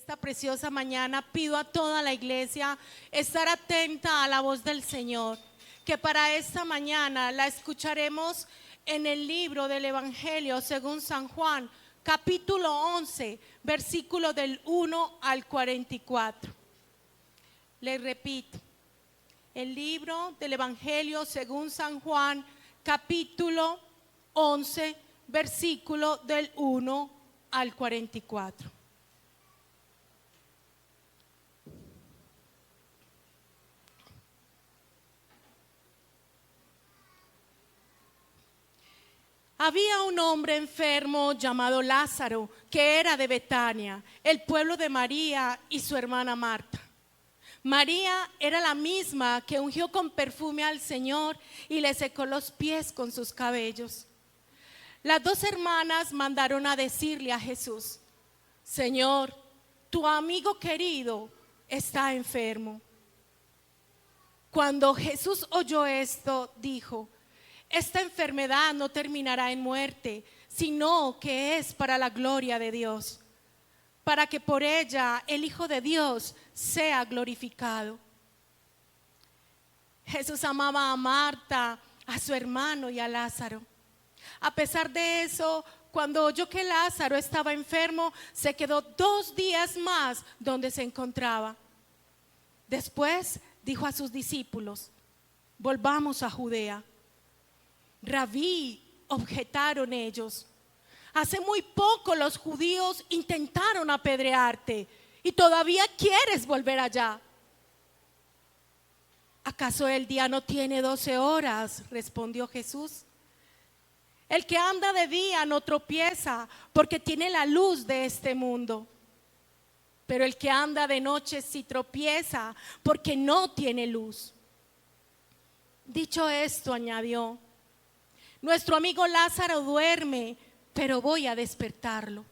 esta preciosa mañana pido a toda la iglesia estar atenta a la voz del Señor, que para esta mañana la escucharemos en el libro del Evangelio según San Juan, capítulo 11, versículo del 1 al 44. Les repito, el libro del Evangelio según San Juan, capítulo 11, versículo del 1 al 44. Había un hombre enfermo llamado Lázaro, que era de Betania, el pueblo de María y su hermana Marta. María era la misma que ungió con perfume al Señor y le secó los pies con sus cabellos. Las dos hermanas mandaron a decirle a Jesús: Señor, tu amigo querido está enfermo. Cuando Jesús oyó esto, dijo: esta enfermedad no terminará en muerte, sino que es para la gloria de Dios, para que por ella el Hijo de Dios sea glorificado. Jesús amaba a Marta, a su hermano y a Lázaro. A pesar de eso, cuando oyó que Lázaro estaba enfermo, se quedó 2 días más donde se encontraba. Después dijo a sus discípulos: volvamos a Judea. Rabí, objetaron ellos, hace muy poco los judíos intentaron apedrearte y todavía quieres volver allá. ¿Acaso el día no tiene 12 horas? Respondió Jesús. El que anda de día no tropieza porque tiene la luz de este mundo. Pero el que anda de noche sí tropieza porque no tiene luz. Dicho esto, añadió: nuestro amigo Lázaro duerme, pero voy a despertarlo.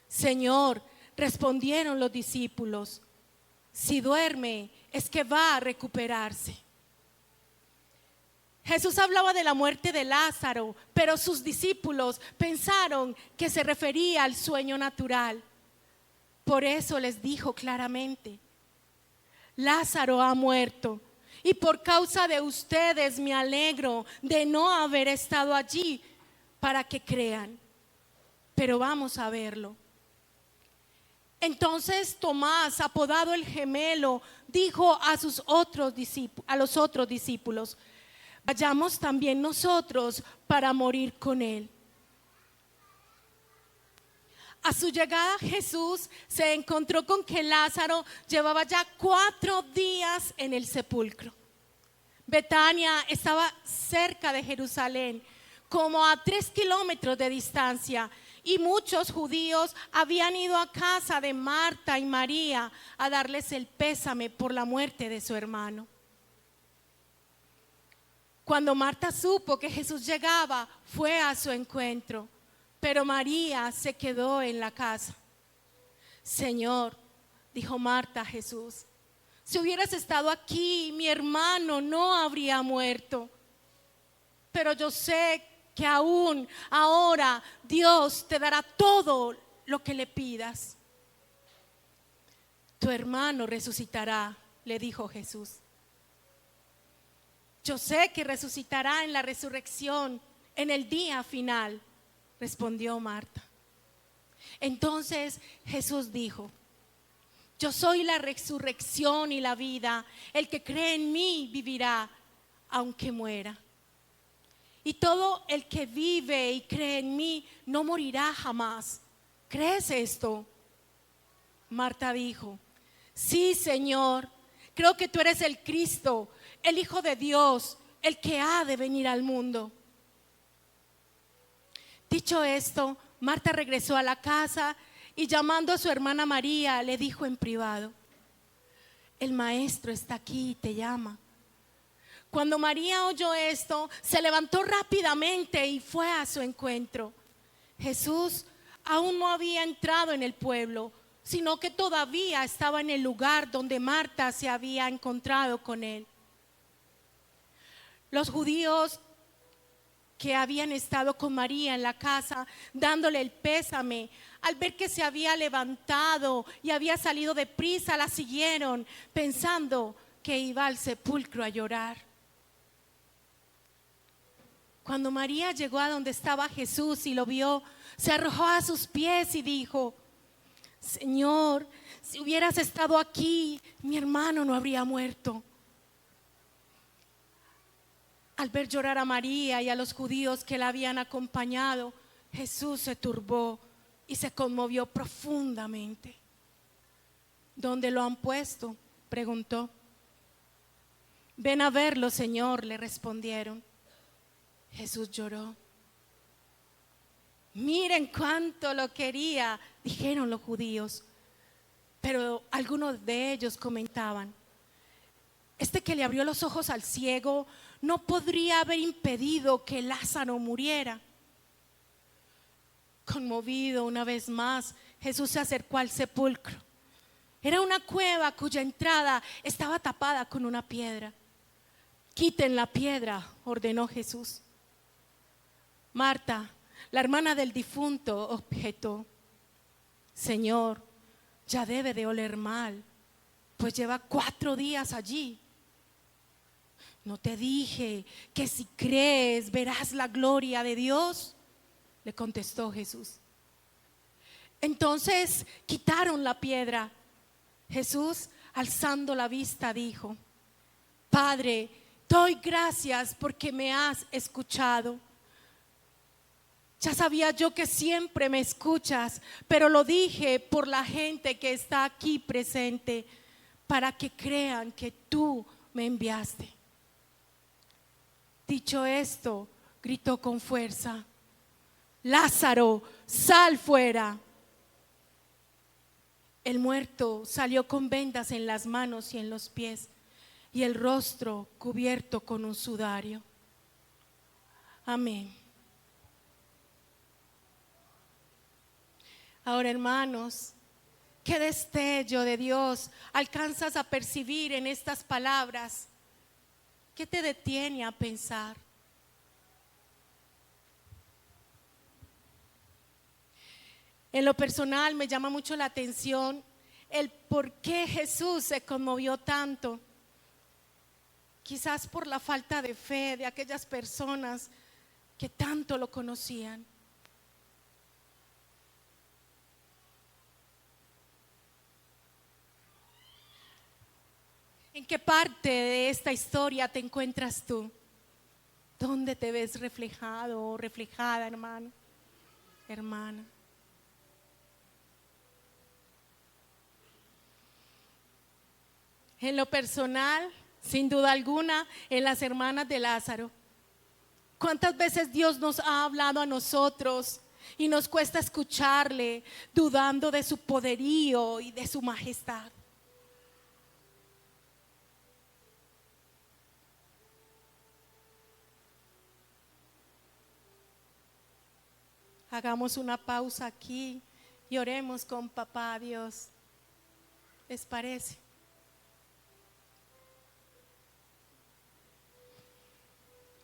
Señor, respondieron los discípulos, si duerme es que va a recuperarse. Jesús hablaba de la muerte de Lázaro, pero sus discípulos pensaron que se refería al sueño natural. Por eso les dijo claramente: Lázaro ha muerto. Y por causa de ustedes me alegro de no haber estado allí para que crean. Pero vamos a verlo. Entonces Tomás, apodado el gemelo, dijo a los otros discípulos: vayamos también nosotros para morir con él. A su llegada Jesús se encontró con que Lázaro llevaba ya 4 días en el sepulcro. Betania estaba cerca de Jerusalén, como a 3 kilómetros de distancia, y muchos judíos habían ido a casa de Marta y María a darles el pésame por la muerte de su hermano. Cuando Marta supo que Jesús llegaba, fue a su encuentro. Pero María se quedó en la casa. Señor, dijo Marta a Jesús, si hubieras estado aquí, mi hermano no habría muerto. Pero yo sé que aún ahora Dios te dará todo lo que le pidas. Tu hermano resucitará, le dijo Jesús. Yo sé que resucitará en la resurrección, en el día final, respondió Marta. Entonces Jesús dijo: yo soy la resurrección y la vida. El que cree en mí vivirá aunque muera. Y todo el que vive y cree en mí no morirá jamás. ¿Crees esto? Marta dijo: sí, Señor, creo que tú eres el Cristo, el Hijo de Dios, el que ha de venir al mundo. Dicho esto, Marta regresó a la casa y llamando a su hermana María le dijo en privado: el maestro está aquí y te llama. Cuando María oyó esto, se levantó rápidamente y fue a su encuentro. Jesús aún no había entrado en el pueblo, sino que todavía estaba en el lugar donde Marta se había encontrado con él. Los judíos que habían estado con María en la casa dándole el pésame, al ver que se había levantado y había salido deprisa, la siguieron pensando que iba al sepulcro a llorar. Cuando María llegó a donde estaba Jesús y lo vio, se arrojó a sus pies y dijo: Señor, si hubieras estado aquí, mi hermano no habría muerto. Al ver llorar a María y a los judíos que la habían acompañado, Jesús se turbó y se conmovió profundamente. ¿Dónde lo han puesto?, preguntó. Ven a verlo, Señor, le respondieron. Jesús lloró. Miren cuánto lo quería, dijeron los judíos. Pero algunos de ellos comentaban: este que le abrió los ojos al ciego no podría haber impedido que Lázaro muriera. Conmovido una vez más, Jesús se acercó al sepulcro. Era una cueva cuya entrada estaba tapada con una piedra. Quiten la piedra, ordenó Jesús. Marta, la hermana del difunto, objetó: Señor, ya debe de oler mal, pues lleva 4 días allí. ¿No te dije que si crees verás la gloria de Dios?, le contestó Jesús. Entonces quitaron la piedra. Jesús, alzando la vista, dijo: Padre, doy gracias porque me has escuchado. Ya sabía yo que siempre me escuchas, pero lo dije por la gente que está aquí presente, para que crean que tú me enviaste. Dicho esto, gritó con fuerza: Lázaro, sal fuera. El muerto salió con vendas en las manos y en los pies, y el rostro cubierto con un sudario. Amén. Ahora, hermanos, ¿qué destello de Dios alcanzas a percibir en estas palabras? ¿Qué te detiene a pensar? En lo personal me llama mucho la atención el por qué Jesús se conmovió tanto. Quizás por la falta de fe de aquellas personas que tanto lo conocían. ¿En qué parte de esta historia te encuentras tú? ¿Dónde te ves reflejado o reflejada, hermano, hermana? En lo personal, sin duda alguna, en las hermanas de Lázaro. ¿Cuántas veces Dios nos ha hablado a nosotros y nos cuesta escucharle, dudando de su poderío y de su majestad? Hagamos una pausa aquí y oremos con Papá Dios. ¿Les parece?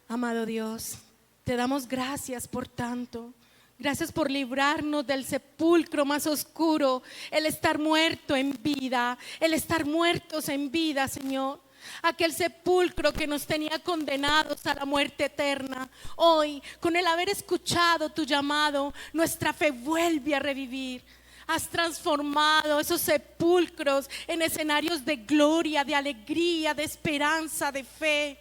Amado Dios, te damos gracias por tanto. Gracias por librarnos del sepulcro más oscuro, el estar muerto en vida, el estar muertos en vida, Señor. Aquel sepulcro que nos tenía condenados a la muerte eterna. Hoy, con el haber escuchado tu llamado, nuestra fe vuelve a revivir. Has transformado esos sepulcros en escenarios de gloria, de alegría, de esperanza, de fe.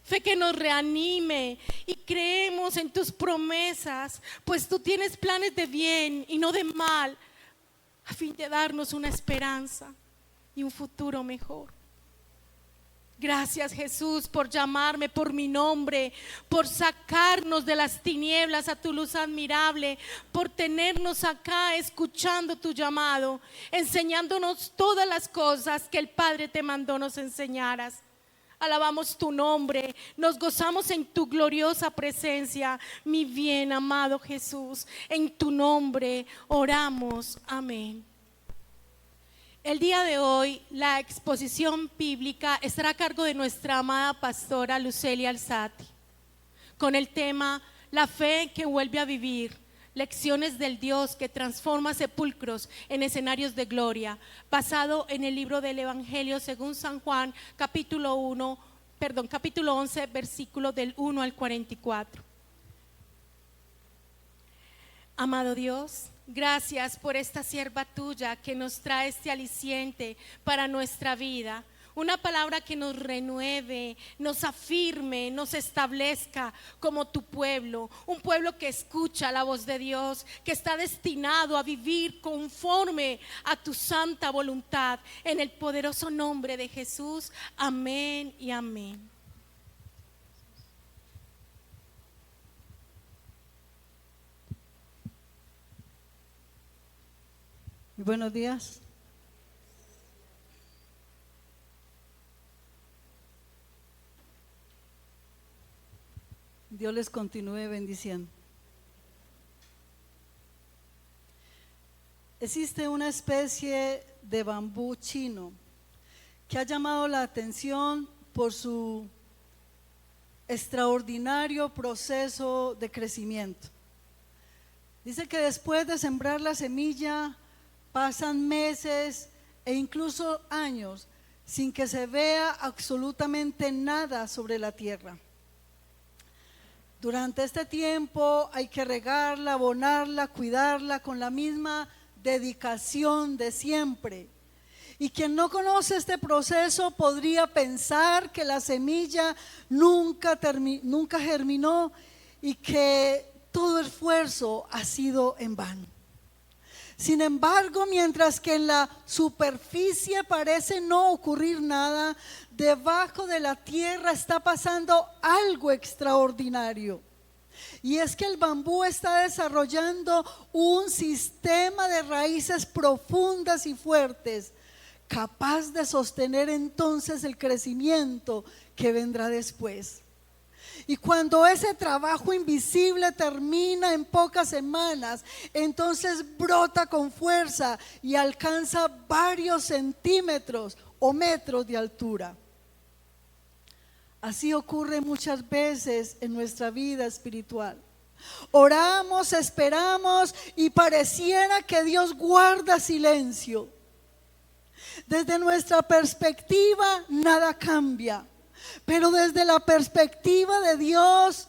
Fe que nos reanime y creemos en tus promesas, pues tú tienes planes de bien y no de mal, a fin de darnos una esperanza y un futuro mejor. Gracias, Jesús, por llamarme por mi nombre, por sacarnos de las tinieblas a tu luz admirable, por tenernos acá escuchando tu llamado, enseñándonos todas las cosas que el Padre te mandó nos enseñaras. Alabamos tu nombre, nos gozamos en tu gloriosa presencia, mi bien amado Jesús. En tu nombre oramos, amén. El día de hoy la exposición bíblica estará a cargo de nuestra amada pastora Lucelia Alzati. con el tema La fe que vuelve a vivir, lecciones del Dios que transforma sepulcros en escenarios de gloria, basado en el libro del Evangelio según San Juan, capítulo 11, versículo del 1 al 44. Amado Dios, gracias por esta sierva tuya que nos trae este aliciente para nuestra vida. Una palabra que nos renueve, nos afirme, nos establezca como tu pueblo. Un pueblo que escucha la voz de Dios, que está destinado a vivir conforme a tu santa voluntad. En el poderoso nombre de Jesús. Amén y amén. Buenos días. Dios les continúe bendiciendo. Existe una especie de bambú chino que ha llamado la atención por su extraordinario proceso de crecimiento. Dice que después de sembrar la semilla pasan meses e incluso años sin que se vea absolutamente nada sobre la tierra. Durante este tiempo hay que regarla, abonarla, cuidarla con la misma dedicación de siempre. Y quien no conoce este proceso podría pensar que la semilla nunca germinó y que todo esfuerzo ha sido en vano. Sin embargo, mientras que en la superficie parece no ocurrir nada, debajo de la tierra está pasando algo extraordinario. Y es que el bambú está desarrollando un sistema de raíces profundas y fuertes, capaz de sostener entonces el crecimiento que vendrá después. Y cuando ese trabajo invisible termina en pocas semanas, entonces brota con fuerza y alcanza varios centímetros o metros de altura. Así ocurre muchas veces en nuestra vida espiritual. Oramos, esperamos y pareciera que Dios guarda silencio. Desde nuestra perspectiva nada cambia. Pero desde la perspectiva de Dios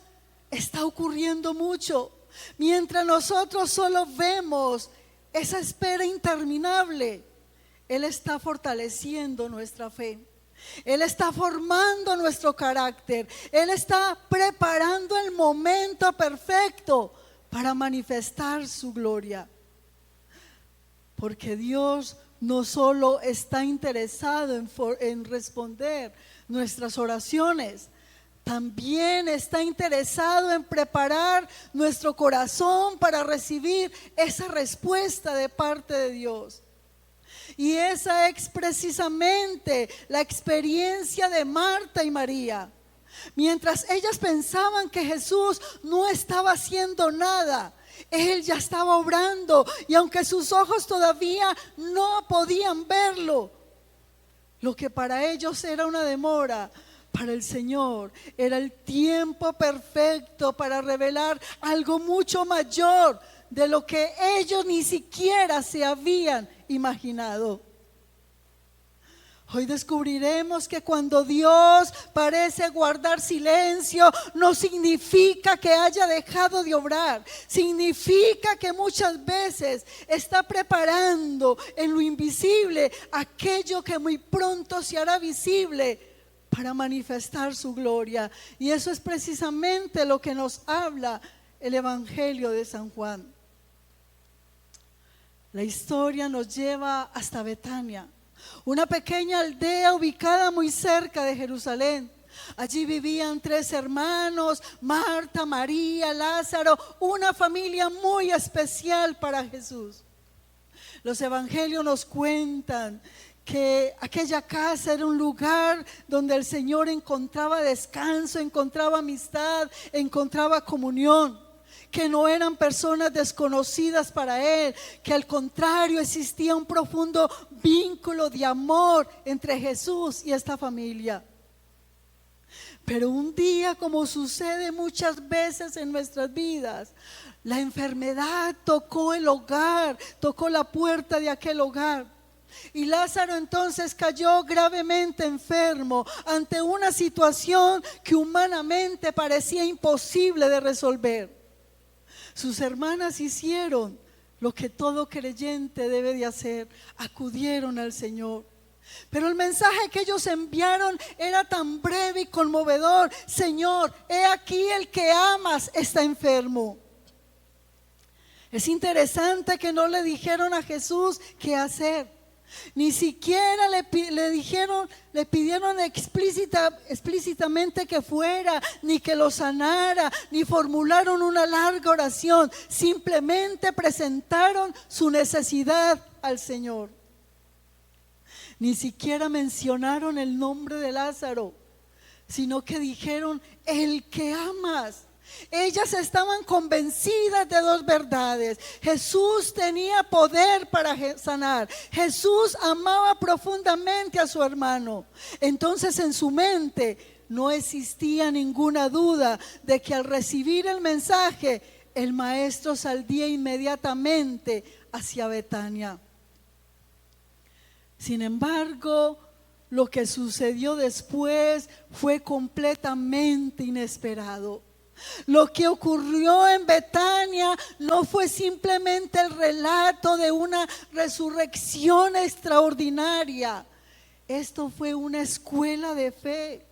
está ocurriendo mucho. Mientras nosotros solo vemos esa espera interminable, Él está fortaleciendo nuestra fe. Él está formando nuestro carácter. Él está preparando el momento perfecto para manifestar su gloria. Porque Dios no solo está interesado en responder nuestras oraciones, también está interesado en preparar nuestro corazón para recibir esa respuesta de parte de Dios. Y esa es precisamente la experiencia de Marta y María. Mientras ellas pensaban que Jesús no estaba haciendo nada, Él ya estaba obrando, y aunque sus ojos todavía no podían verlo, lo que para ellos era una demora, para el Señor era el tiempo perfecto para revelar algo mucho mayor de lo que ellos ni siquiera se habían imaginado. Hoy descubriremos que cuando Dios parece guardar silencio, no significa que haya dejado de obrar. Significa que muchas veces está preparando en lo invisible aquello que muy pronto se hará visible para manifestar su gloria. Y eso es precisamente lo que nos habla el Evangelio de San Juan. La historia nos lleva hasta Betania, una pequeña aldea ubicada muy cerca de Jerusalén. Allí vivían 3 hermanos, Marta, María, Lázaro, una familia muy especial para Jesús. Los evangelios nos cuentan que aquella casa era un lugar donde el Señor encontraba descanso, encontraba amistad, encontraba comunión. Que no eran personas desconocidas para Él, que al contrario existía un profundo vínculo de amor entre Jesús y esta familia. Pero un día, como sucede muchas veces en nuestras vidas, la enfermedad tocó el hogar, tocó la puerta de aquel hogar. Y Lázaro entonces cayó gravemente enfermo ante una situación que humanamente parecía imposible de resolver. Sus hermanas hicieron lo que todo creyente debe de hacer: acudieron al Señor. Pero el mensaje que ellos enviaron era tan breve y conmovedor: Señor, he aquí el que amas está enfermo. Es interesante que no le dijeron a Jesús qué hacer. Ni siquiera le pidieron explícitamente que fuera, ni que lo sanara, ni formularon una larga oración. Simplemente presentaron su necesidad al Señor. Ni siquiera mencionaron el nombre de Lázaro, sino que dijeron: el que amas. Ellas estaban convencidas de dos verdades: Jesús tenía poder para sanar, Jesús amaba profundamente a su hermano. Entonces en su mente no existía ninguna duda de que al recibir el mensaje, el maestro saldría inmediatamente hacia Betania. Sin embargo, lo que sucedió después fue completamente inesperado. Lo que ocurrió en Betania no fue simplemente el relato de una resurrección extraordinaria. Esto fue una escuela de fe.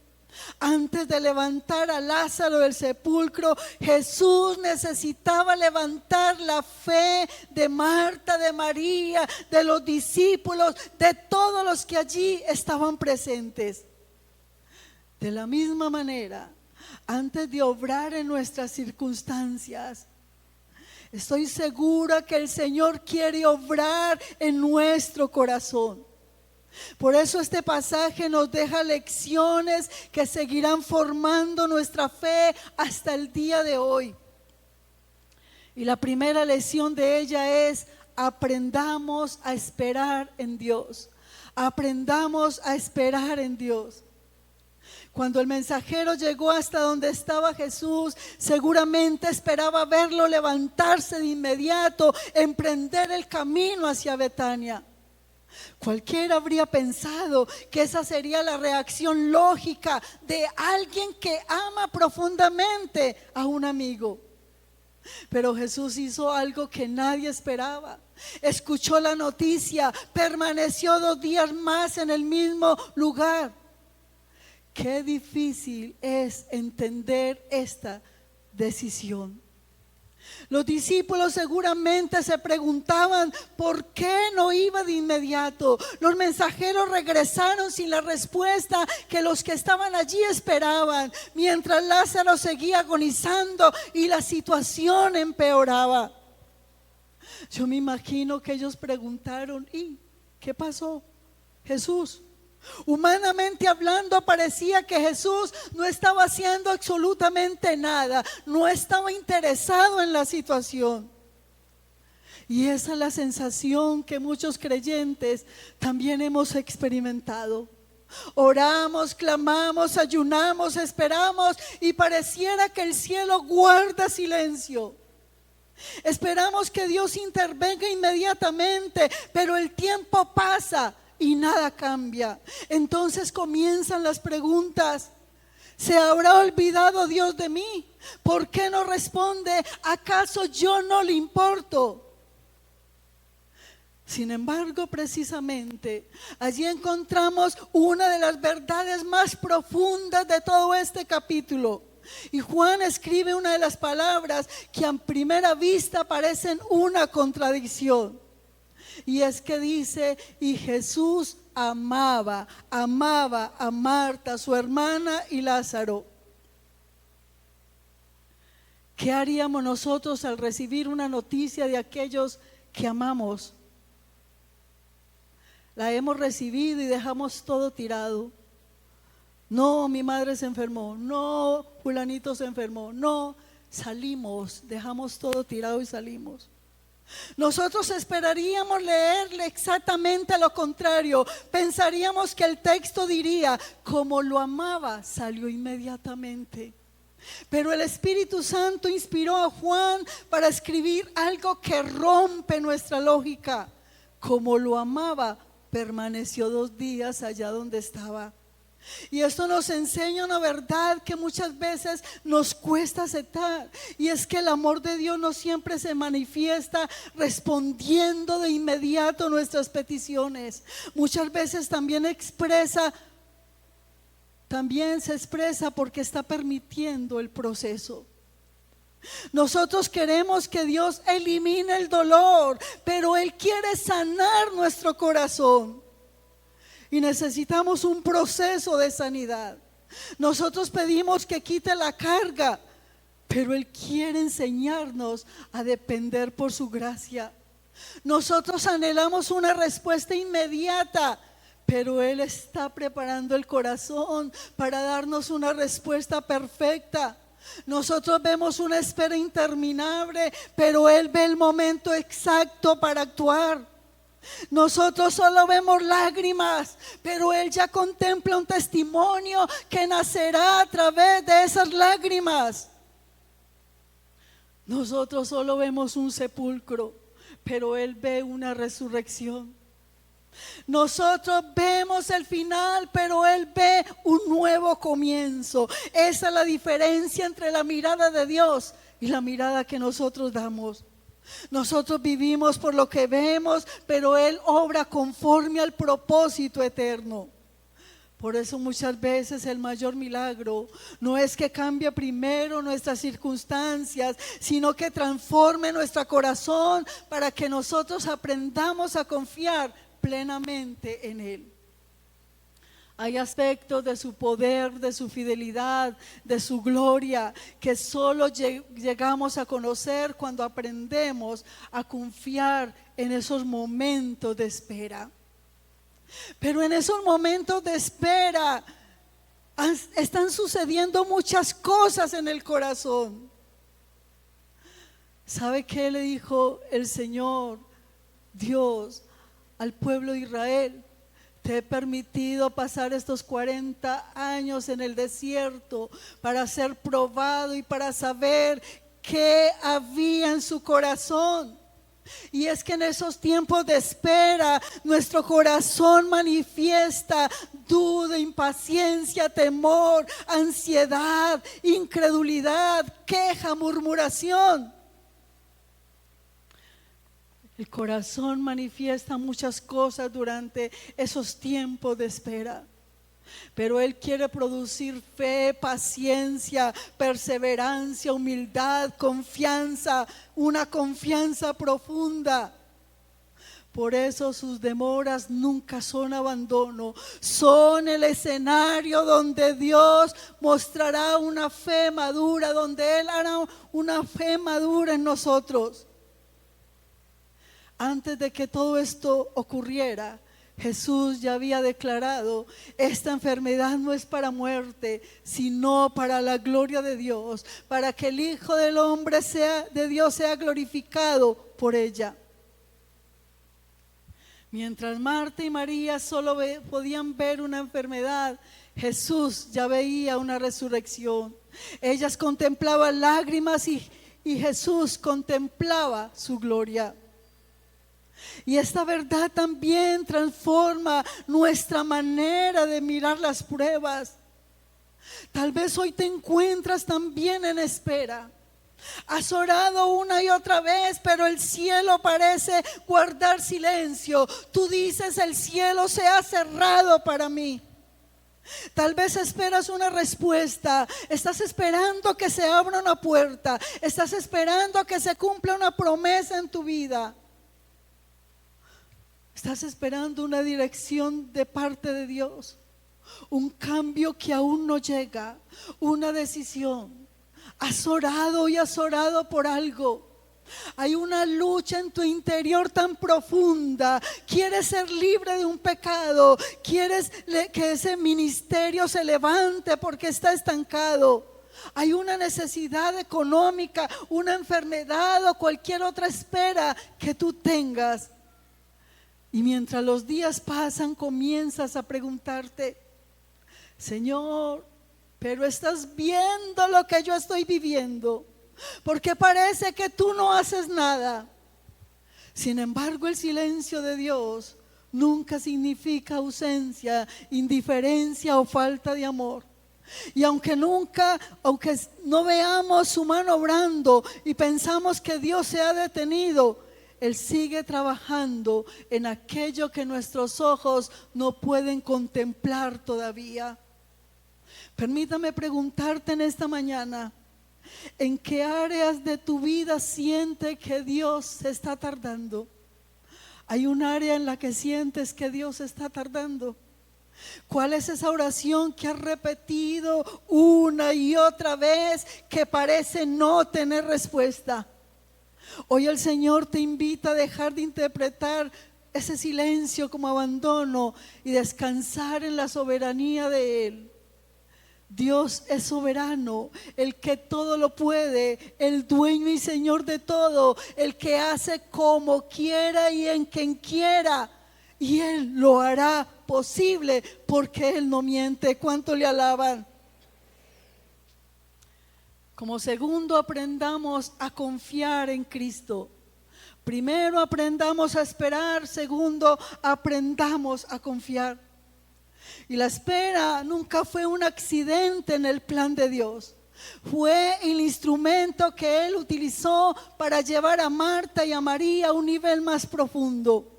Antes de levantar a Lázaro del sepulcro, Jesús necesitaba levantar la fe de Marta, de María, de los discípulos, de todos los que allí estaban presentes. De la misma manera, antes de obrar en nuestras circunstancias, estoy segura que el Señor quiere obrar en nuestro corazón. Por eso este pasaje nos deja lecciones que seguirán formando nuestra fe hasta el día de hoy. Y la primera lección de ella es: aprendamos a esperar en Dios. Aprendamos a esperar en Dios. Cuando el mensajero llegó hasta donde estaba Jesús, seguramente esperaba verlo levantarse de inmediato, emprender el camino hacia Betania. Cualquiera habría pensado que esa sería la reacción lógica de alguien que ama profundamente a un amigo. Pero Jesús hizo algo que nadie esperaba. Escuchó la noticia, permaneció 2 días más en el mismo lugar. Qué difícil es entender esta decisión. Los discípulos seguramente se preguntaban por qué no iba de inmediato. Los mensajeros regresaron sin la respuesta que los que estaban allí esperaban, mientras Lázaro seguía agonizando y la situación empeoraba. Yo me imagino que ellos preguntaron: ¿y qué pasó, Jesús? Humanamente hablando, parecía que Jesús no estaba haciendo absolutamente nada, no estaba interesado en la situación. Y esa es la sensación que muchos creyentes también hemos experimentado. Oramos, clamamos, ayunamos, esperamos y pareciera que el cielo guarda silencio. Esperamos que Dios intervenga inmediatamente, pero el tiempo pasa y nada cambia. Entonces comienzan las preguntas: ¿se habrá olvidado Dios de mí? ¿Por qué no responde? ¿Acaso yo no le importo? Sin embargo, precisamente allí encontramos una de las verdades más profundas de todo este capítulo. Y Juan escribe una de las palabras que a primera vista parecen una contradicción. Y es que dice: y Jesús amaba a Marta, su hermana, y Lázaro. ¿Qué haríamos nosotros al recibir una noticia de aquellos que amamos? La hemos recibido y dejamos todo tirado. No, mi madre se enfermó. No, fulanito se enfermó. No, salimos, dejamos todo tirado y salimos. Nosotros esperaríamos leerle exactamente lo contrario. Pensaríamos que el texto diría: como lo amaba, salió inmediatamente. Pero el Espíritu Santo inspiró a Juan para escribir algo que rompe nuestra lógica. Como lo amaba, permaneció 2 días allá donde estaba. Y esto nos enseña una verdad que muchas veces nos cuesta aceptar, y es que el amor de Dios no siempre se manifiesta respondiendo de inmediato nuestras peticiones. Muchas veces también se expresa porque está permitiendo el proceso. Nosotros queremos que Dios elimine el dolor, pero Él quiere sanar nuestro corazón. Y necesitamos un proceso de sanidad. Nosotros pedimos que quite la carga, pero Él quiere enseñarnos a depender por su gracia. Nosotros anhelamos una respuesta inmediata, pero Él está preparando el corazón para darnos una respuesta perfecta. Nosotros vemos una espera interminable, pero Él ve el momento exacto para actuar. Nosotros solo vemos lágrimas, pero Él ya contempla un testimonio que nacerá a través de esas lágrimas. Nosotros solo vemos un sepulcro, pero Él ve una resurrección. Nosotros vemos el final, pero Él ve un nuevo comienzo. Esa es la diferencia entre la mirada de Dios y la mirada que nosotros damos. Nosotros vivimos por lo que vemos, pero Él obra conforme al propósito eterno. Por eso muchas veces el mayor milagro no es que cambie primero nuestras circunstancias, sino que transforme nuestro corazón para que nosotros aprendamos a confiar plenamente en Él. Hay aspectos de su poder, de su fidelidad, de su gloria, que solo llegamos a conocer cuando aprendemos a confiar en esos momentos de espera. Pero en esos momentos de espera están sucediendo muchas cosas en el corazón. ¿Sabe qué le dijo el Señor Dios al pueblo de Israel? Te he permitido pasar estos 40 años en el desierto para ser probado y para saber qué había en su corazón. Y es que en esos tiempos de espera nuestro corazón manifiesta duda, impaciencia, temor, ansiedad, incredulidad, queja, murmuración. El corazón manifiesta muchas cosas durante esos tiempos de espera, pero Él quiere producir fe, paciencia, perseverancia, humildad, confianza, una confianza profunda. Por eso sus demoras nunca son abandono, son el escenario donde Dios mostrará una fe madura, donde Él hará una fe madura en nosotros. Antes de que todo esto ocurriera, Jesús ya había declarado: esta enfermedad no es para muerte, sino para la gloria de Dios, para que el Hijo del Hombre de Dios sea glorificado por ella. Mientras Marta y María solo podían ver una enfermedad, Jesús ya veía una resurrección. Ellas contemplaban lágrimas y Jesús contemplaba su gloria. Y esta verdad también transforma nuestra manera de mirar las pruebas. Tal vez hoy te encuentras también en espera. Has orado una y otra vez, pero el cielo parece guardar silencio. Tú dices: el cielo se ha cerrado para mí. Tal vez esperas una respuesta, estás esperando que se abra una puerta, estás esperando que se cumpla una promesa en tu vida. Estás esperando una dirección de parte de Dios, un cambio que aún no llega, una decisión. Has orado y has orado por algo. Hay una lucha en tu interior tan profunda. Quieres ser libre de un pecado. Quieres que ese ministerio se levante porque está estancado. hay una necesidad económica, una enfermedad o cualquier otra espera que tú tengas. Y mientras los días pasan, comienzas a preguntarte: Señor, pero estás viendo lo que yo estoy viviendo, porque parece que tú no haces nada. Sin embargo, el silencio de Dios nunca significa ausencia, indiferencia o falta de amor. Y aunque no veamos su mano obrando y pensamos que Dios se ha detenido, Él sigue trabajando en aquello que nuestros ojos no pueden contemplar todavía. Permítame preguntarte en esta mañana: ¿en qué áreas de tu vida sientes que Dios se está tardando? ¿Hay un área en la que sientes que Dios se está tardando? ¿Cuál es esa oración que has repetido una y otra vez que parece no tener respuesta? Hoy el Señor te invita a dejar de interpretar ese silencio como abandono y descansar en la soberanía de Él. Dios es soberano, el que todo lo puede, el dueño y Señor de todo, el que hace como quiera y en quien quiera, y Él lo hará posible porque Él no miente. ¿Cuánto le alaban? Como segundo, aprendamos a confiar en Cristo. Primero, aprendamos a esperar. Segundo, aprendamos a confiar. Y la espera nunca fue un accidente en el plan de Dios. Fue el instrumento que Él utilizó para llevar a Marta y a María a un nivel más profundo.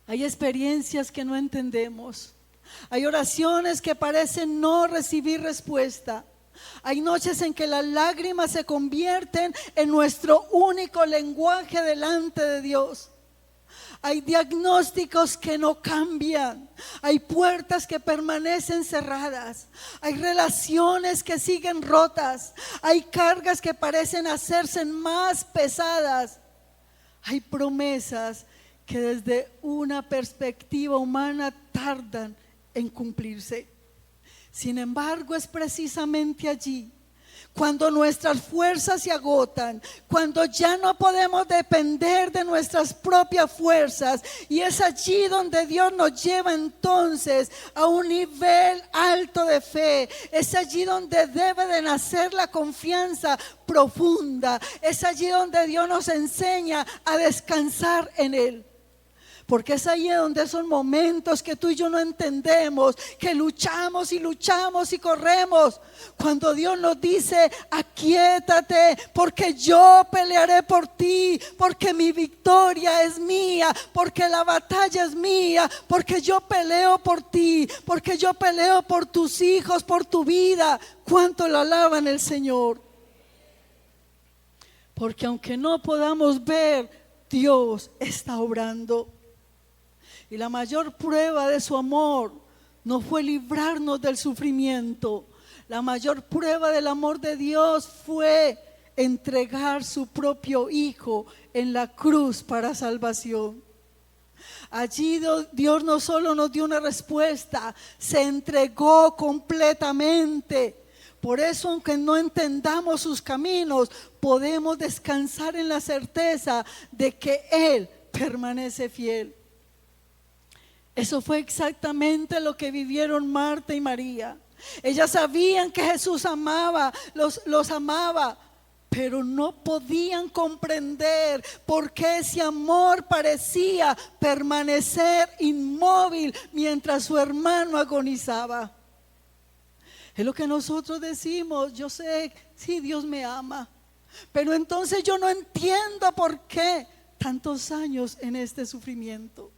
Hay experiencias que no entendemos. Hay oraciones que parecen no recibir respuesta. Hay noches en que las lágrimas se convierten en nuestro único lenguaje delante de Dios. Hay diagnósticos que no cambian. Hay puertas que permanecen cerradas. Hay relaciones que siguen rotas. Hay cargas que parecen hacerse más pesadas. Hay promesas que desde una perspectiva humana tardan en cumplirse. Sin embargo, es precisamente allí, cuando nuestras fuerzas se agotan, cuando ya no podemos depender de nuestras propias fuerzas, y es allí donde Dios nos lleva entonces a un nivel alto de fe. Es allí donde debe de nacer la confianza profunda. Es allí donde Dios nos enseña a descansar en Él. Porque es ahí donde son momentos que tú y yo no entendemos, que luchamos y luchamos y corremos. Cuando Dios nos dice: aquíétate, porque yo pelearé por ti, porque mi victoria es mía, porque la batalla es mía, porque yo peleo por ti, porque yo peleo por tus hijos, por tu vida. ¿Cuánto lo alaban el Señor? Porque aunque no podamos ver, Dios está obrando. Y la mayor prueba de su amor no fue librarnos del sufrimiento. La mayor prueba del amor de Dios fue entregar su propio Hijo en la cruz para salvación. Allí Dios no solo nos dio una respuesta, se entregó completamente. Por eso, aunque no entendamos sus caminos, podemos descansar en la certeza de que Él permanece fiel. Eso fue exactamente lo que vivieron Marta y María. Ellas sabían que Jesús los amaba, pero no podían comprender por qué ese amor parecía permanecer inmóvil mientras su hermano agonizaba. Es lo que nosotros decimos: yo sé, sí, Dios me ama, pero entonces yo no entiendo por qué tantos años en este sufrimiento.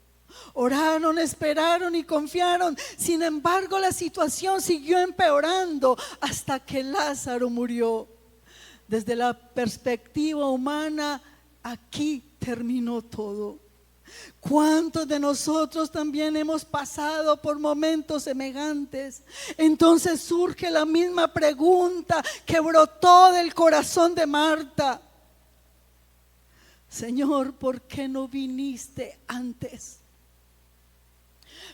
Oraron, esperaron y confiaron. Sin embargo, la situación siguió empeorando hasta que Lázaro murió. Desde la perspectiva humana, aquí terminó todo. ¿Cuántos de nosotros también hemos pasado por momentos semejantes? Entonces surge la misma pregunta que brotó del corazón de Marta: Señor, ¿por qué no viniste antes?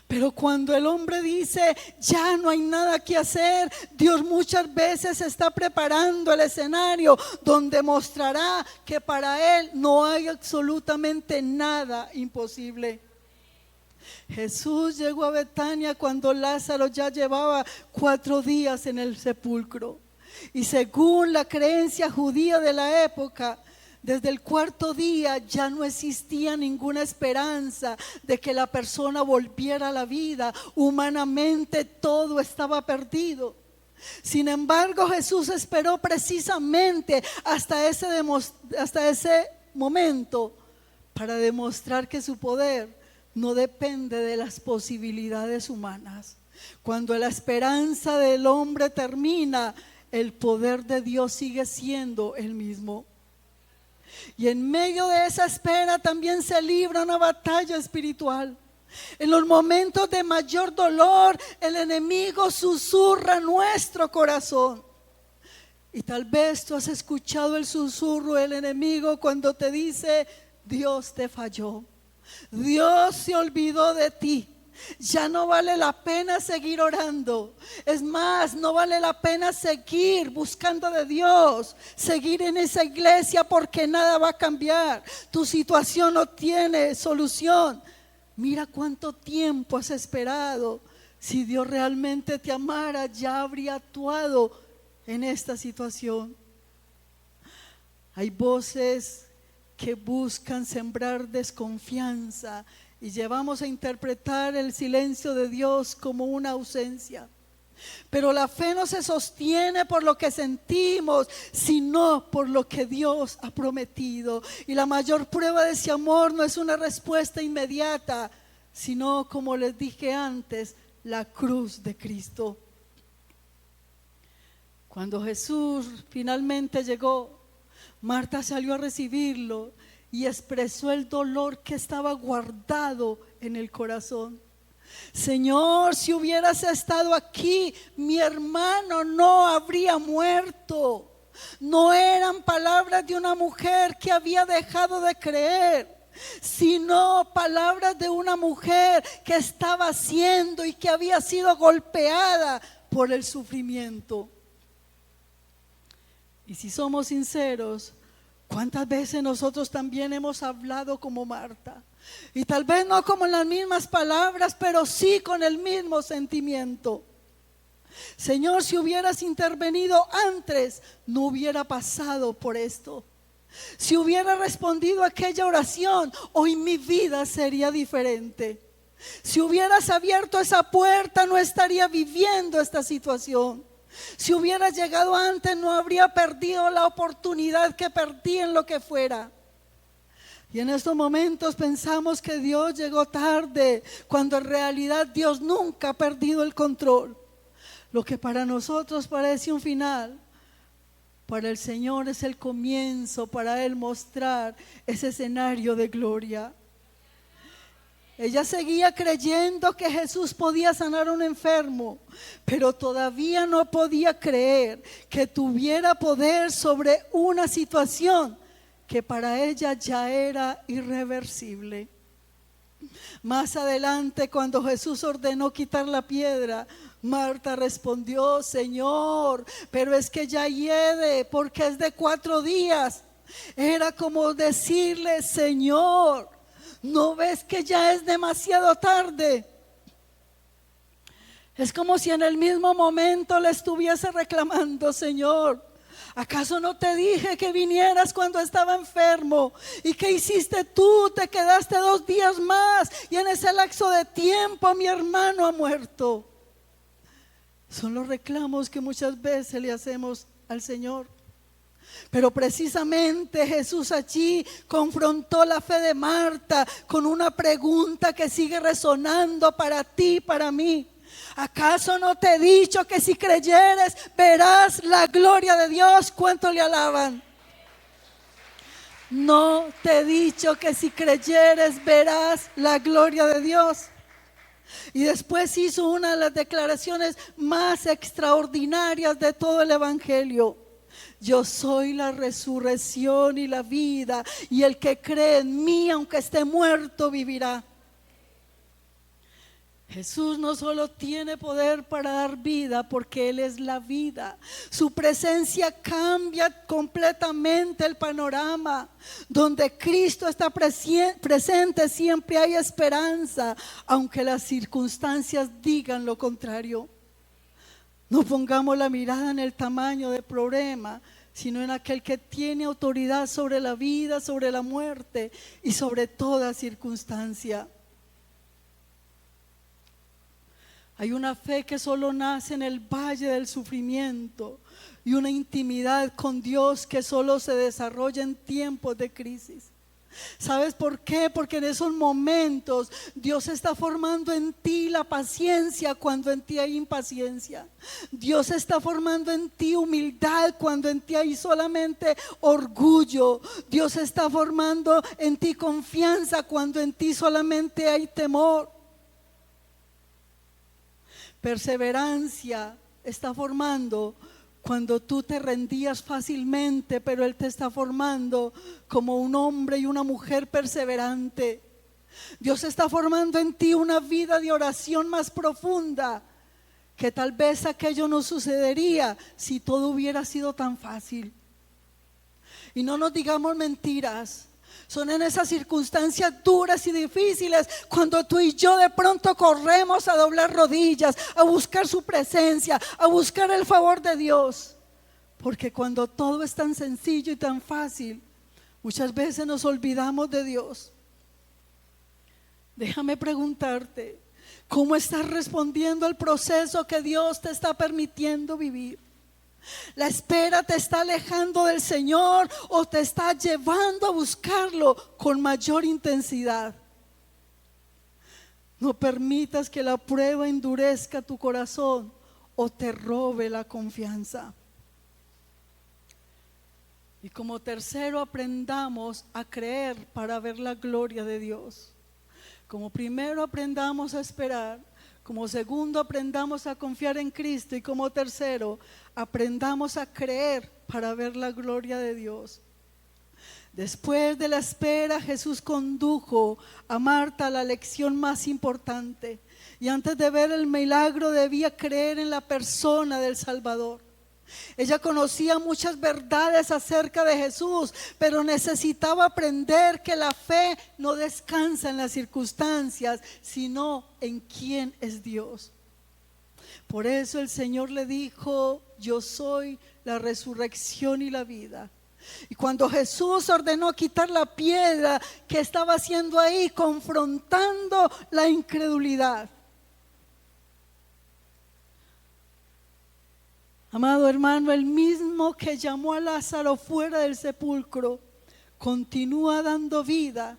Pero cuando el hombre dice, ya no hay nada que hacer, Dios muchas veces está preparando el escenario donde mostrará que para Él no hay absolutamente nada imposible. Jesús llegó a Betania cuando Lázaro ya llevaba 4 días en el sepulcro. Y según la creencia judía de la época, desde el 4.º día ya no existía ninguna esperanza de que la persona volviera a la vida. Humanamente todo estaba perdido. Sin embargo, Jesús esperó precisamente hasta ese momento para demostrar que su poder no depende de las posibilidades humanas. Cuando la esperanza del hombre termina, el poder de Dios sigue siendo el mismo. Y en medio de esa espera también se libra una batalla espiritual. En los momentos de mayor dolor, el enemigo susurra nuestro corazón. Y tal vez tú has escuchado el susurro del enemigo cuando te dice: Dios te falló, Dios se olvidó de ti. Ya no vale la pena seguir orando. Es más, no vale la pena seguir buscando de Dios, seguir en esa iglesia, porque nada va a cambiar. Tu situación no tiene solución. Mira cuánto tiempo has esperado. Si Dios realmente te amara, ya habría actuado en esta situación. Hay voces que buscan sembrar desconfianza y llevamos a interpretar el silencio de Dios como una ausencia. Pero la fe no se sostiene por lo que sentimos, sino por lo que Dios ha prometido. Y la mayor prueba de ese amor no es una respuesta inmediata, sino, como les dije antes, la cruz de Cristo. Cuando Jesús finalmente llegó, Marta salió a recibirlo y expresó el dolor que estaba guardado en el corazón. Señor, si hubieras estado aquí, mi hermano no habría muerto. No eran palabras de una mujer que había dejado de creer, sino palabras de una mujer que estaba siendo y que había sido golpeada por el sufrimiento. Y si somos sinceros, ¿cuántas veces nosotros también hemos hablado como Marta? Y tal vez no como en las mismas palabras, pero sí con el mismo sentimiento. Señor, si hubieras intervenido antes, no hubiera pasado por esto. Si hubiera respondido a aquella oración, hoy mi vida sería diferente. Si hubieras abierto esa puerta, no estaría viviendo esta situación. Si hubieras llegado antes, no habría perdido la oportunidad que perdí en lo que fuera. Y en estos momentos pensamos que Dios llegó tarde, cuando en realidad Dios nunca ha perdido el control. Lo que para nosotros parece un final, para el Señor es el comienzo, para Él mostrar ese escenario de gloria. Ella seguía creyendo que Jesús podía sanar a un enfermo, pero todavía no podía creer que tuviera poder sobre una situación que para ella ya era irreversible. Más adelante, cuando Jesús ordenó quitar la piedra, Marta respondió: Señor, pero es que ya hiede, porque es de 4 días. Era como decirle: Señor, ¿no ves que ya es demasiado tarde? Es como si en el mismo momento le estuviese reclamando: Señor, ¿acaso no te dije que vinieras cuando estaba enfermo? ¿Y qué hiciste tú? Te quedaste 2 días más y en ese lapso de tiempo mi hermano ha muerto. Son los reclamos que muchas veces le hacemos al Señor. Pero precisamente Jesús allí confrontó la fe de Marta con una pregunta que sigue resonando para ti y para mí. ¿Acaso no te he dicho que si creyeres verás la gloria de Dios? ¿Cuánto le alaban? No te he dicho que si creyeres verás la gloria de Dios. Y después hizo una de las declaraciones más extraordinarias de todo el evangelio: yo soy la resurrección y la vida, y el que cree en mí, aunque esté muerto, vivirá. Jesús no solo tiene poder para dar vida, porque Él es la vida. Su presencia cambia completamente el panorama. Donde Cristo está presente, siempre hay esperanza, aunque las circunstancias digan lo contrario. No pongamos la mirada en el tamaño del problema, sino en aquel que tiene autoridad sobre la vida, sobre la muerte y sobre toda circunstancia. Hay una fe que solo nace en el valle del sufrimiento y una intimidad con Dios que solo se desarrolla en tiempos de crisis. ¿Sabes por qué? Porque en esos momentos Dios está formando en ti la paciencia cuando en ti hay impaciencia. Dios está formando en ti humildad cuando en ti hay solamente orgullo. Dios está formando en ti confianza cuando en ti solamente hay temor. Perseverancia está formando cuando tú te rendías fácilmente, pero Él te está formando como un hombre y una mujer perseverante. Dios está formando en ti una vida de oración más profunda, que tal vez aquello no sucedería si todo hubiera sido tan fácil. Y no nos digamos mentiras. Son en esas circunstancias duras y difíciles cuando tú y yo de pronto corremos a doblar rodillas, a buscar su presencia, a buscar el favor de Dios. Porque cuando todo es tan sencillo y tan fácil, muchas veces nos olvidamos de Dios. Déjame preguntarte, ¿cómo estás respondiendo al proceso que Dios te está permitiendo vivir? ¿La espera te está alejando del Señor o te está llevando a buscarlo con mayor intensidad? No permitas que la prueba endurezca tu corazón o te robe la confianza. Y como tercero, aprendamos a creer para ver la gloria de Dios. Como primero, aprendamos a esperar. Como segundo, aprendamos a confiar en Cristo. Y como tercero, aprendamos a creer para ver la gloria de Dios. Después de la espera, Jesús condujo a Marta a la lección más importante. Y antes de ver el milagro, debía creer en la persona del Salvador. Ella conocía muchas verdades acerca de Jesús, pero necesitaba aprender que la fe no descansa en las circunstancias, sino en quién es Dios. Por eso el Señor le dijo: yo soy la resurrección y la vida. Y cuando Jesús ordenó quitar la piedra que estaba haciendo ahí, confrontando la incredulidad. Amado hermano, el mismo que llamó a Lázaro fuera del sepulcro, continúa dando vida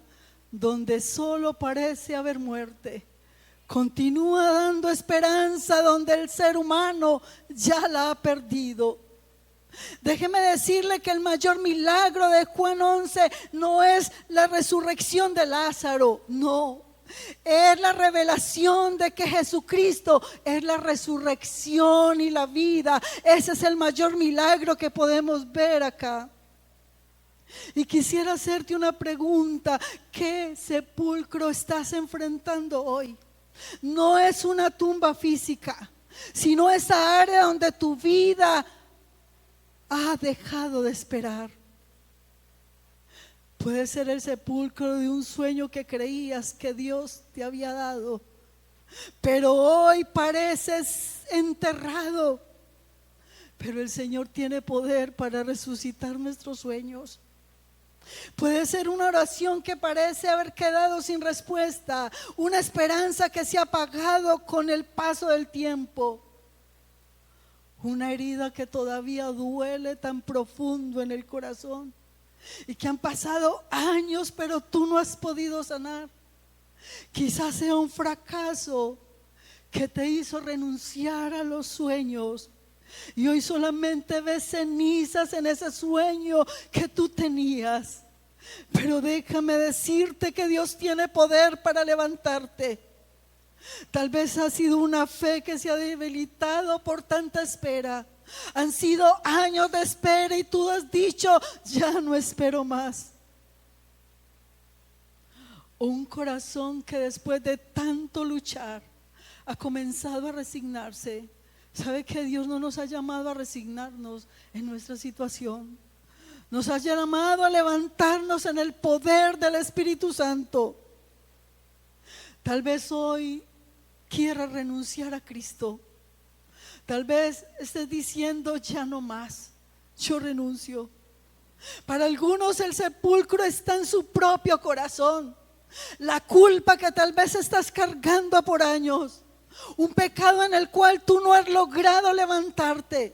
donde solo parece haber muerte. Continúa dando esperanza donde el ser humano ya la ha perdido. Déjeme decirle que el mayor milagro de Juan 11 no es la resurrección de Lázaro, no. Es la revelación de que Jesucristo es la resurrección y la vida. Ese es el mayor milagro que podemos ver acá. Y quisiera hacerte una pregunta: ¿qué sepulcro estás enfrentando hoy? No es una tumba física, sino esa área donde tu vida ha dejado de esperar. Puede ser el sepulcro de un sueño que creías que Dios te había dado, pero hoy pareces enterrado. Pero el Señor tiene poder para resucitar nuestros sueños. Puede ser una oración que parece haber quedado sin respuesta, una esperanza que se ha apagado con el paso del tiempo, una herida que todavía duele tan profundo en el corazón. Y que han pasado años, pero tú no has podido sanar. Quizás sea un fracaso que te hizo renunciar a los sueños, y hoy solamente ves cenizas en ese sueño que tú tenías. Pero déjame decirte que Dios tiene poder para levantarte. Tal vez ha sido una fe que se ha debilitado por tanta espera. Han sido años de espera y tú has dicho: ya no espero más. O un corazón que después de tanto luchar ha comenzado a resignarse. ¿Sabe que Dios no nos ha llamado a resignarnos en nuestra situación? Nos ha llamado a levantarnos en el poder del Espíritu Santo. Tal vez hoy quiera renunciar a Cristo. Tal vez estés diciendo: ya no más, yo renuncio. Para algunos el sepulcro está en su propio corazón. La culpa que tal vez estás cargando por años, un pecado en el cual tú no has logrado levantarte,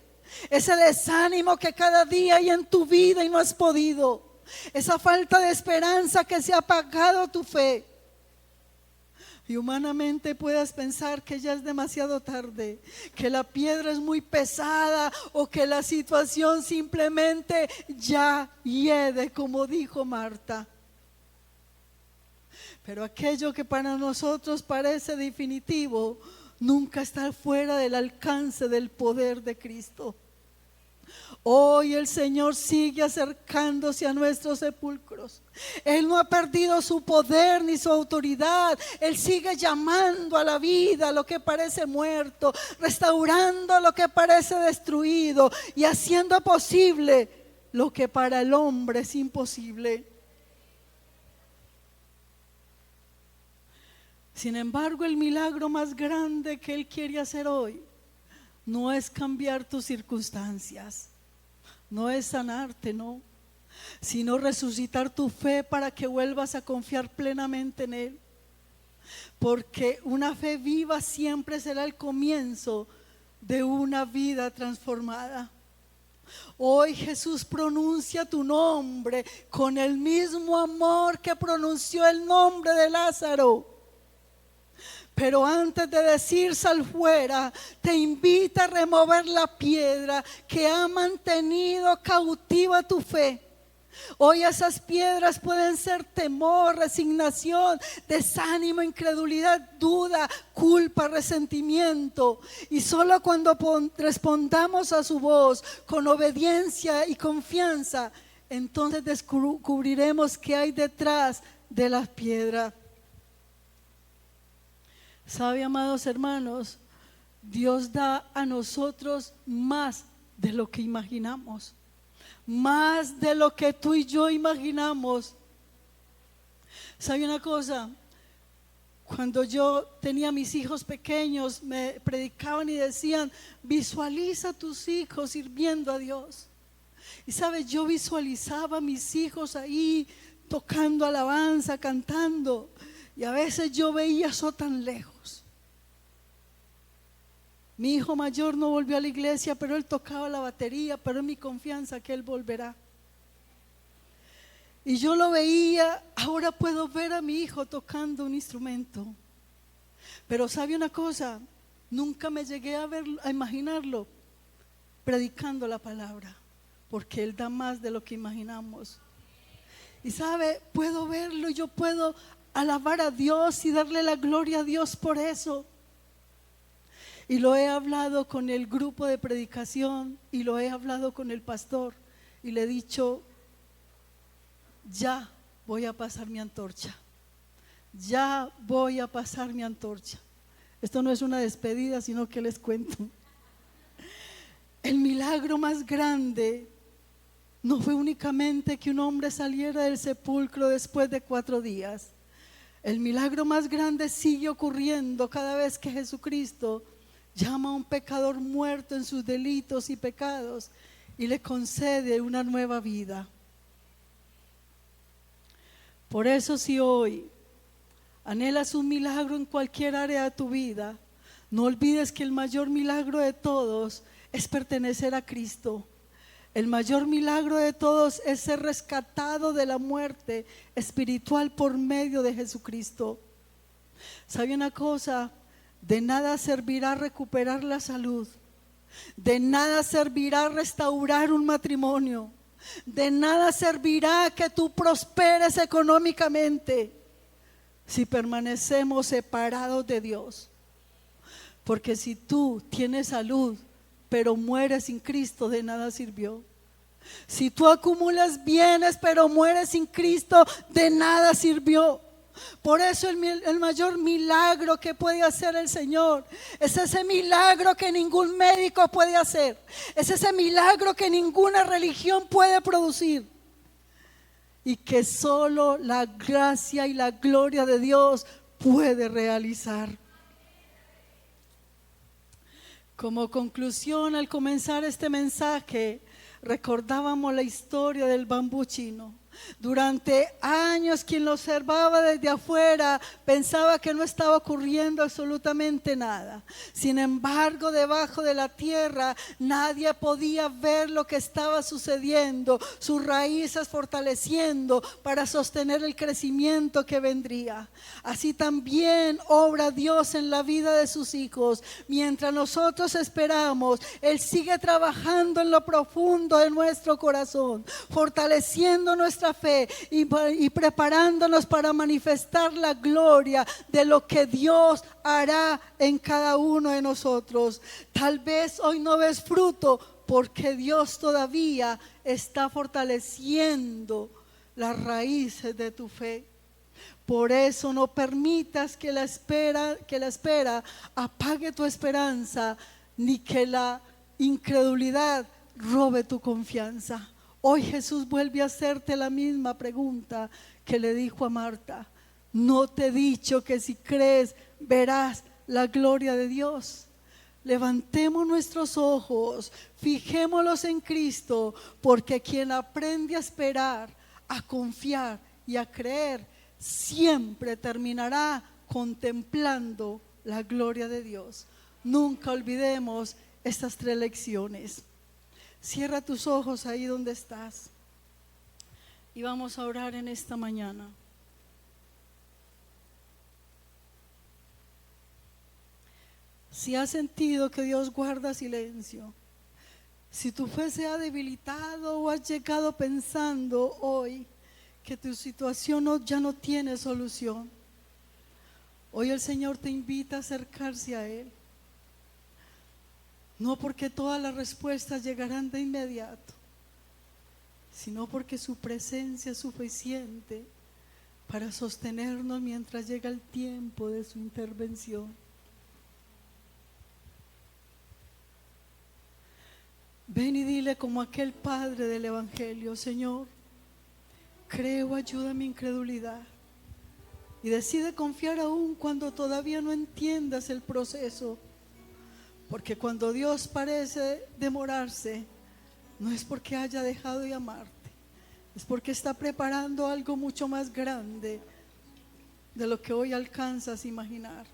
ese desánimo que cada día hay en tu vida y no has podido, esa falta de esperanza que se ha apagado tu fe. Y humanamente puedas pensar que ya es demasiado tarde, que la piedra es muy pesada o que la situación simplemente ya hiede, como dijo Marta. Pero aquello que para nosotros parece definitivo nunca está fuera del alcance del poder de Cristo. Hoy el Señor sigue acercándose a nuestros sepulcros. Él no ha perdido su poder ni su autoridad. Él sigue llamando a la vida lo que parece muerto, restaurando lo que parece destruido y haciendo posible lo que para el hombre es imposible. Sin embargo, el milagro más grande que Él quiere hacer hoy no es cambiar tus circunstancias, no es sanarte, no, sino resucitar tu fe para que vuelvas a confiar plenamente en Él. Porque una fe viva siempre será el comienzo de una vida transformada. Hoy Jesús pronuncia tu nombre con el mismo amor que pronunció el nombre de Lázaro. Pero antes de decir sal fuera, te invita a remover la piedra que ha mantenido cautiva tu fe. Hoy esas piedras pueden ser temor, resignación, desánimo, incredulidad, duda, culpa, resentimiento. Y solo cuando respondamos a su voz con obediencia y confianza, entonces descubriremos qué hay detrás de las piedras. ¿Sabe, amados hermanos? Dios da a nosotros más de lo que imaginamos, más de lo que tú y yo imaginamos. ¿Sabe una cosa? Cuando yo tenía mis hijos pequeños, me predicaban y decían: visualiza a tus hijos sirviendo a Dios. Y sabe, yo visualizaba a mis hijos ahí tocando alabanza, cantando. Y a veces yo veía eso tan lejos. Mi hijo mayor no volvió a la iglesia, pero él tocaba la batería, pero es mi confianza que él volverá. Y yo lo veía, ahora puedo ver a mi hijo tocando un instrumento. Pero ¿sabe una cosa? Nunca me llegué a imaginarlo predicando la palabra, porque él da más de lo que imaginamos. Y sabe, puedo verlo, yo puedo alabar a Dios y darle la gloria a Dios por eso. Y lo he hablado con el grupo de predicación y lo he hablado con el pastor y le he dicho: ya voy a pasar mi antorcha, ya voy a pasar mi antorcha. Esto no es una despedida, sino que les cuento. El milagro más grande no fue únicamente que un hombre saliera del sepulcro después de 4 días. El milagro más grande sigue ocurriendo cada vez que Jesucristo llama a un pecador muerto en sus delitos y pecados y le concede una nueva vida. Por eso, si hoy anhelas un milagro en cualquier área de tu vida, no olvides que el mayor milagro de todos es pertenecer a Cristo. El mayor milagro de todos es ser rescatado de la muerte espiritual por medio de Jesucristo. ¿Sabe una cosa? De nada servirá recuperar la salud, de nada servirá restaurar un matrimonio, de nada servirá que tú prosperes económicamente si permanecemos separados de Dios. Porque si tú tienes salud pero mueres sin Cristo, de nada sirvió. Si tú acumulas bienes pero mueres sin Cristo, de nada sirvió. Por eso el mayor milagro que puede hacer el Señor es ese milagro que ningún médico puede hacer. Es ese milagro que ninguna religión puede producir. Y que solo la gracia y la gloria de Dios puede realizar. Como conclusión, al comenzar este mensaje, recordábamos la historia del bambú chino. Durante años quien lo observaba desde afuera pensaba que no estaba ocurriendo absolutamente nada. Sin embargo, debajo de la tierra nadie podía ver lo que estaba sucediendo, sus raíces fortaleciendo para sostener el crecimiento que vendría. Así también obra Dios en la vida de sus hijos. Mientras nosotros esperamos, Él sigue trabajando en lo profundo de nuestro corazón, fortaleciendo nuestra fe y preparándonos para manifestar la gloria de lo que Dios hará en cada uno de nosotros. Tal vez hoy no ves fruto porque Dios todavía está fortaleciendo las raíces de tu fe. Por eso no permitas que la espera apague tu esperanza, ni que la incredulidad robe tu confianza. Hoy Jesús vuelve a hacerte la misma pregunta que le dijo a Marta. ¿No te he dicho que si crees verás la gloria de Dios? Levantemos nuestros ojos, fijémoslos en Cristo, porque quien aprende a esperar, a confiar y a creer, siempre terminará contemplando la gloria de Dios. Nunca olvidemos estas 3 lecciones. Cierra tus ojos ahí donde estás y vamos a orar en esta mañana. Si has sentido que Dios guarda silencio, si tu fe se ha debilitado o has llegado pensando hoy que tu situación ya no tiene solución, hoy el Señor te invita a acercarse a Él. No porque todas las respuestas llegarán de inmediato, sino porque su presencia es suficiente para sostenernos mientras llega el tiempo de su intervención. Ven y dile como aquel padre del Evangelio: Señor, creo, ayuda mi incredulidad. Y decide confiar aún cuando todavía no entiendas el proceso. Porque cuando Dios parece demorarse, no es porque haya dejado de amarte, es porque está preparando algo mucho más grande de lo que hoy alcanzas a imaginar.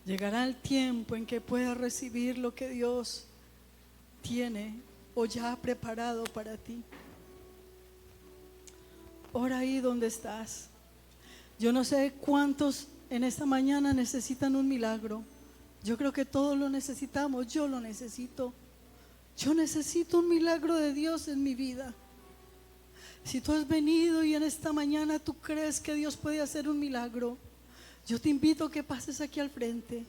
Llegará el tiempo en que puedas recibir lo que Dios tiene o ya ha preparado para ti. Ora ahí donde estás. Yo no sé cuántos en esta mañana necesitan un milagro. Yo creo que todos lo necesitamos. Yo lo necesito. Yo necesito un milagro de Dios en mi vida. Si tú has venido y en esta mañana tú crees que Dios puede hacer un milagro, yo te invito a que pases aquí al frente.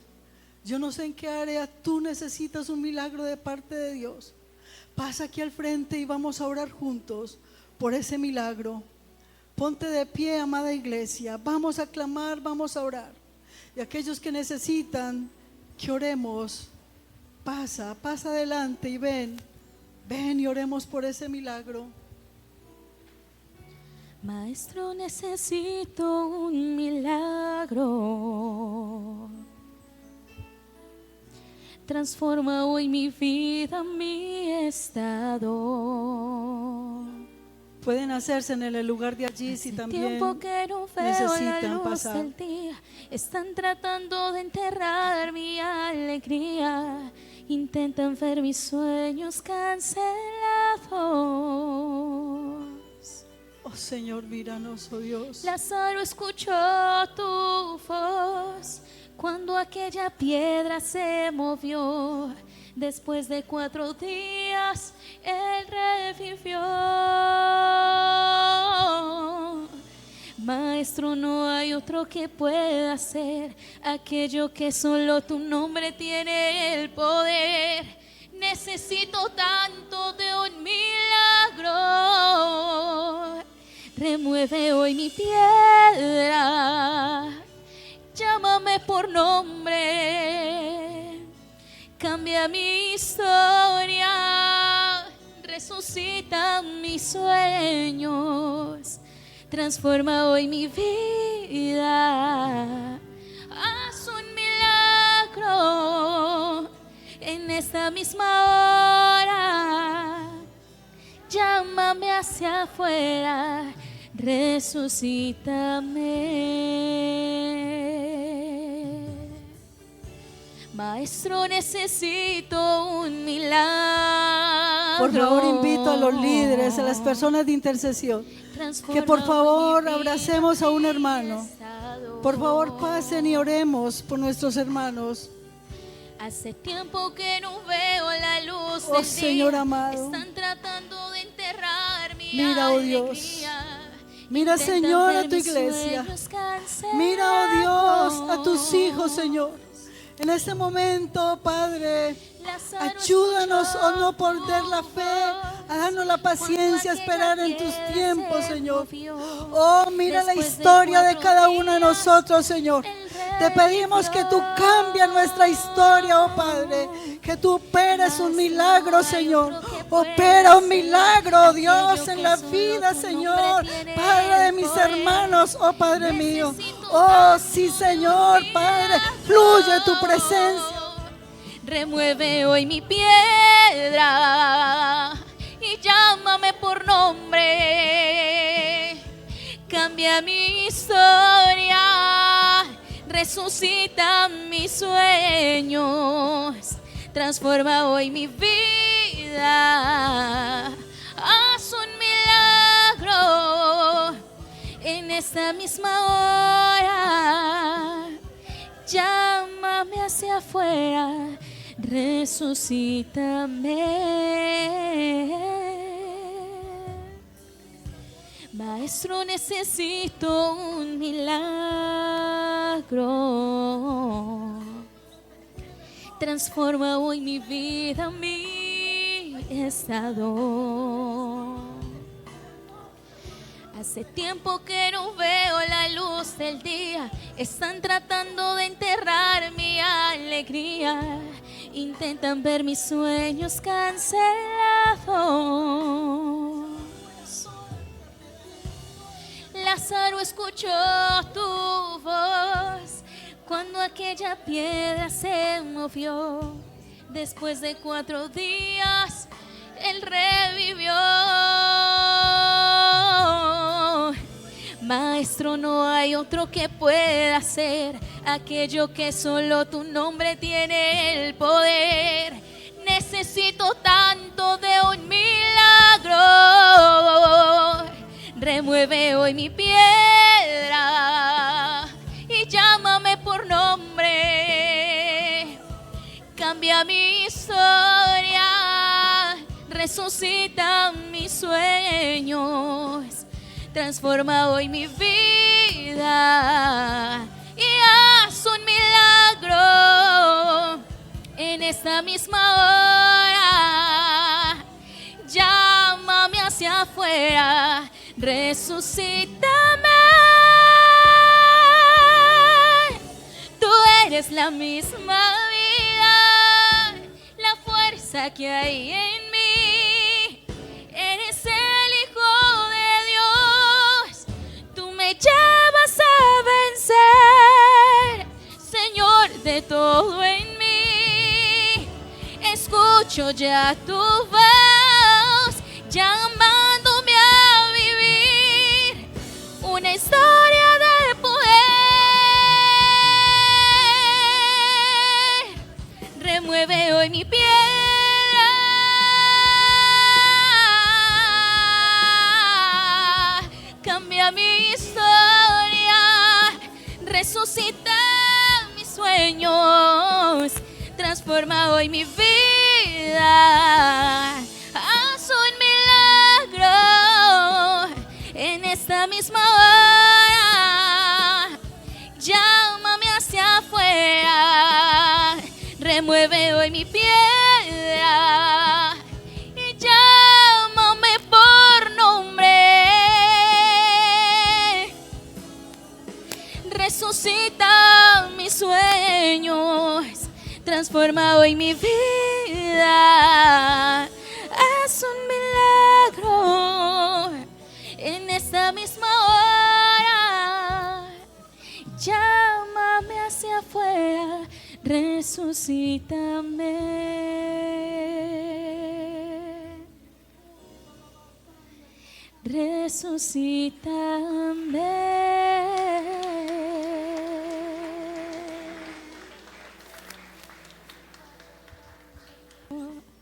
Yo no sé en qué área tú necesitas un milagro de parte de Dios. Pasa aquí al frente y vamos a orar juntos por ese milagro. Ponte de pie, amada iglesia. Vamos a clamar, vamos a orar. Y aquellos que necesitan que oremos, pasa adelante y ven y oremos por ese milagro. Maestro, necesito un milagro. Transforma hoy mi vida, mi estado. Pueden hacerse en el lugar de allí si también tiempo que no veo necesitan la luz pasar. del día. Están tratando de enterrar mi alegría. Intentan ver mis sueños cancelados. Oh Señor, míranos, oh Dios. Lázaro escuchó tu voz cuando aquella piedra se movió. Después de 4 días, Él revivió. Maestro, no hay otro que pueda hacer aquello que solo tu nombre tiene el poder. Necesito tanto de un milagro. Remueve Remueve hoy mi piedra, llámame por nombre, cambia mi historia, resucita mis sueños, transforma hoy mi vida, haz un milagro en esta misma hora, llámame hacia afuera, resucítame. Maestro, necesito un milagro. Por favor, invito a los líderes, a las personas de intercesión, que por favor abracemos a un hermano. Por favor, pasen y oremos por nuestros hermanos. Hace tiempo que no veo la luz Oh, del Señor día. amado. Están tratando de enterrar mi Mira, oh Dios. alegría. Mira, Intentan Señor, ver a tu mis iglesia. sueños cancelados. Mira, oh Dios, a tus hijos, Señor. En este momento, Padre, Lázaro ayúdanos, escuchó oh no perder la tu fe, voz. a darnos la paciencia, a esperar en tus tiempos, Señor. Movió. Oh, mira la Después de historia de 4 cada uno de días, nosotros, Señor. Te pedimos que tú cambies nuestra historia, oh Padre. Que tú operes un milagro, Señor. Opera un milagro, Dios, en la vida, Señor. Padre de mis hermanos, oh Padre mío. Oh, sí, Señor, Padre. Fluye tu presencia. Remueve hoy mi piedra y llámame por nombre. Cambia mi historia, resucita mis sueños, transforma hoy mi vida. Haz un milagro en esta misma hora. Llámame hacia afuera, resucítame. Maestro, necesito un milagro. Transforma hoy mi vida, mi estado. Hace tiempo que no veo la luz del día. Están tratando de enterrar mi alegría. Intentan ver mis sueños cancelados. Lázaro escuchó tu voz cuando aquella piedra se movió. Después de 4 días, él revivió. Maestro, no hay otro que pueda hacer aquello que solo tu nombre tiene el poder. Necesito tanto de un milagro. Remueve hoy mi piedra y llámame por nombre. Cambia mi historia, resucita mis sueños. Transforma hoy mi vida y haz un milagro en esta misma hora. Llámame hacia afuera, resucítame. Tú eres la misma vida, la fuerza que hay en mí. Eres el Hijo de Dios, tú me llevas a vencer, Señor de todo en mí. Escucho ya tu voz, llamándome a vivir una historia de poder. Remueve hoy mi piedra, cambia mi historia, resucita mis sueños, transforma hoy mi vida. Haz un milagro en esta misma hora. Llámame hacia afuera, remueve hoy mi piedra y llámame por nombre. transformado en mi vida. Es un milagro en esta misma hora. Llámame hacia afuera, resucítame.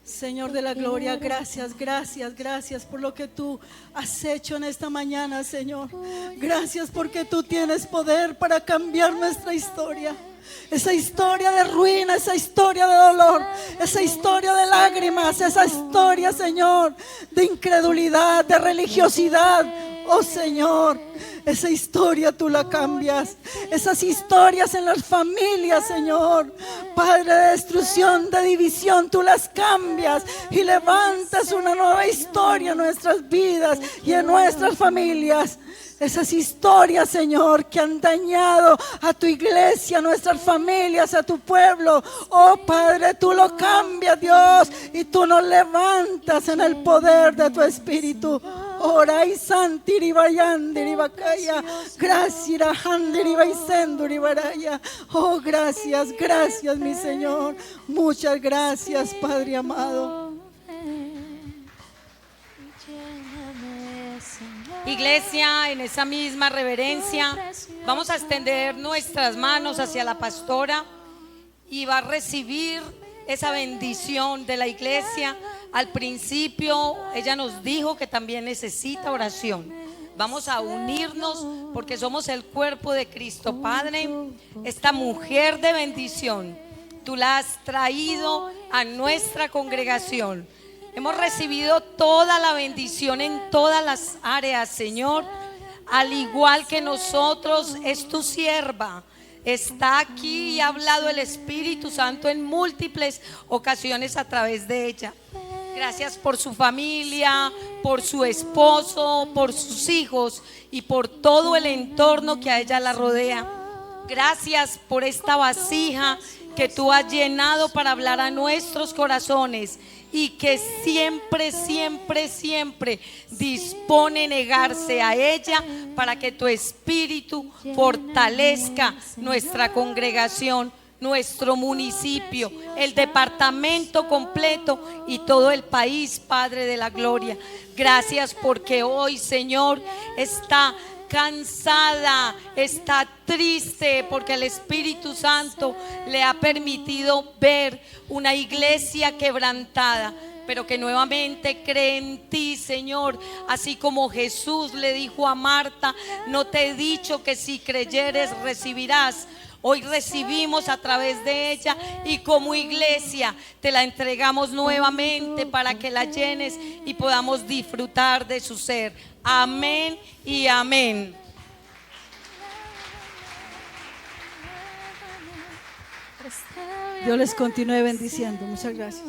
Señor de la gloria, gracias, gracias, gracias por lo que tú has hecho en esta mañana, Señor. Gracias porque tú tienes poder para cambiar nuestra historia. Esa historia de ruina, esa historia de dolor, esa historia de lágrimas, esa historia, Señor, de incredulidad, de religiosidad. Oh Señor, esa historia tú la cambias. Esas historias en las familias, Señor, Padre, de destrucción, de división, tú las cambias y levantas una nueva historia en nuestras vidas y en nuestras familias. Esas historias, Señor, que han dañado a tu iglesia, a nuestras familias, a tu pueblo. Oh Padre, tú lo cambias, Dios, y tú nos levantas en el poder de tu Espíritu. Orai santiri bayandiri bakaya. Gracias, handiri baisenduri baraya. Oh, gracias, gracias, mi Señor. Muchas gracias, Padre amado. Iglesia, en esa misma reverencia, vamos a extender nuestras manos hacia la pastora y va a recibir esa bendición de la iglesia. Al principio ella nos dijo que también necesita oración. Vamos a unirnos porque somos el cuerpo de Cristo. Padre, esta mujer de bendición, tú la has traído a nuestra congregación. Hemos recibido toda la bendición en todas las áreas, Señor. Al igual que nosotros, es tu sierva. Está aquí y ha hablado el Espíritu Santo en múltiples ocasiones a través de ella. Gracias por su familia, por su esposo, por sus hijos y por todo el entorno que a ella la rodea. Gracias por esta vasija que tú has llenado para hablar a nuestros corazones y que siempre, siempre, siempre dispone negarse a ella para que tu Espíritu fortalezca nuestra congregación, nuestro municipio, el departamento completo y todo el país, Padre de la gloria. Gracias porque hoy, Señor, está cansada, está triste porque el Espíritu Santo le ha permitido ver una iglesia quebrantada, pero que nuevamente cree en ti, Señor, así como Jesús le dijo a Marta: no te he dicho que si creyeres recibirás. Hoy recibimos a través de ella y como iglesia te la entregamos nuevamente para que la llenes y podamos disfrutar de su ser. Amén y amén. Dios les continúe bendiciendo. Muchas gracias.